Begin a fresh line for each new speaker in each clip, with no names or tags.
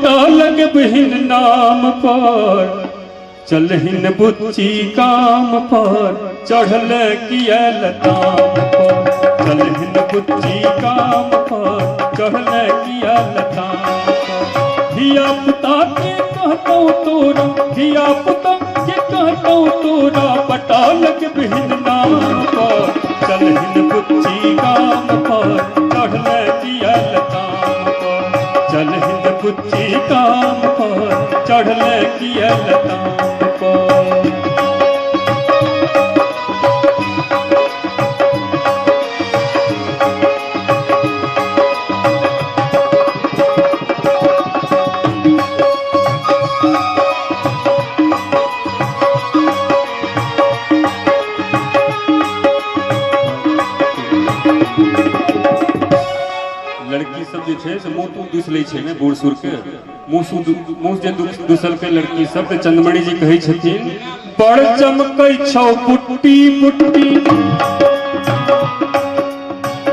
पता लग बहिन नाम पर चलहिन बुच्ची काम पर चढ़ल किया लताम पर चलहिन बुच्ची काम पर चढ़ल किया लताम पर धिया पुता के कहतो तोरा धिया पुता के कहतो तोरा पता लग बहिन नाम पर चलहिन बुच्ची काम पर चढ़ल किया लताम पर चलहिन बुच्ची काम पर चढ़ल किया लताम लड़की सब जे छै से मुँह तू दूस लै छै ने बूढ़ सूढ़ के मुँह जे दूसल के लड़की सब के चंद्रमणि जी कहै छथिन बड़ चमकै छौ पुट्टी पुट्टी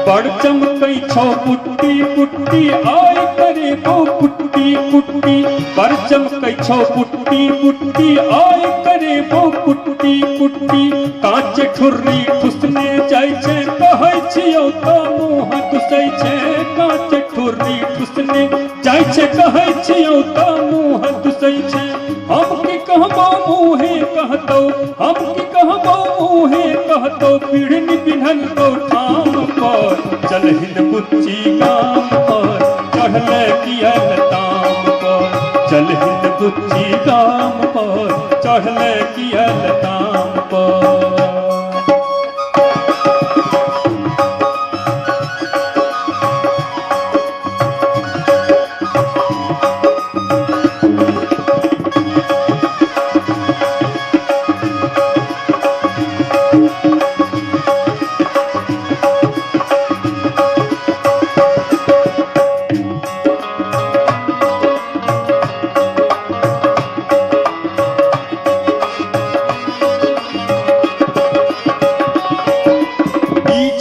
बड़ चमकै छौ पुट्टी पुट्टी आय करे वो पुट्टी पुट्टी बड़ चमकै छौ पुट्टी पुट्टी आय करे वो पुट्टी पुट्टी कांच ठुर्री ठुसने जाय छै कहै छियौ त मुँह दुसै छै कांच ठुर्री ठुसने जाय छै कहै छियौ त मुँह दुसै छै हम की कहबो मुँहे कहतौ हम की कहबो मुँहे कहतौ पीढ़नी पिन्हल को ठाम पर चलहिन बुच्ची काम पर चढ़ल किया लताम पर चलहिन बुच्ची काम पर चढ़ल किया लताम पर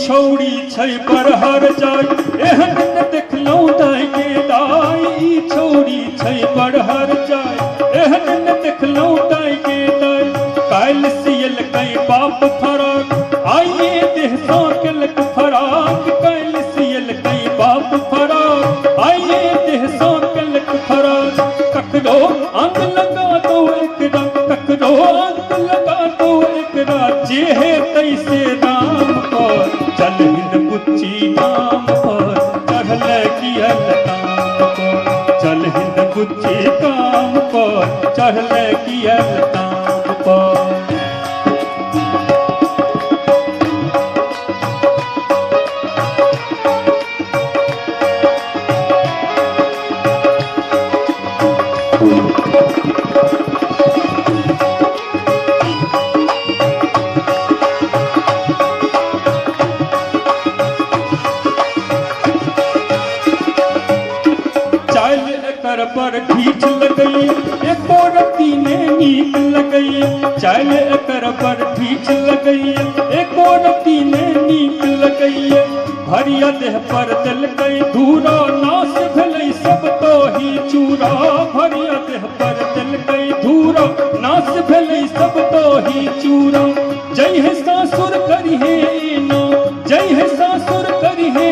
छौड़ी छै बरहर जाय एहन न देखलौं दाय के दाय ई छौड़ी छै बरहर जाय एहन न देखलौं दाय के दाय काल्हि सियल कई बाप फराक आइए देह सँ केलक फराक काल्हि सियल कई बाप फराक आइए देह सँ केलक फराक ककरो अंग लगा दो एकरा ककरो अंग लगा दो एकरा जे हे तैसे राम पर चलहिन बुच्ची काम पर चढ़ल किया लताम पर चलहिन बुच्ची काम पर चढ़ल किया लताम पर पर ठीक लगई एको रत्ती ने नीक लगई चाल एकर पर ठीक लगई एको रत्ती ने नीक लगई भरिया देह पर देलकै धूरा नाश भेलै सब तो ही चूरा भरिया देह पर देलकै धूरा नाश भेलै सब तो ही चूरा जय है सासुर करिहे ना जय है सासुर करिहे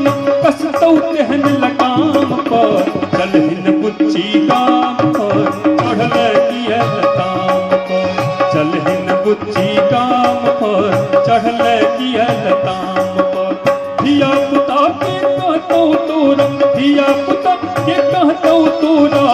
ना कसतौ तेहन लगाम पर चलहिन बुच्ची काम पर चढ़ल किया लताम पर चलहिन बुच्ची काम पर चढ़ल किया लताम पर धिया पुता के कहतौ तोरा धिया पुता के कहतौ तोरा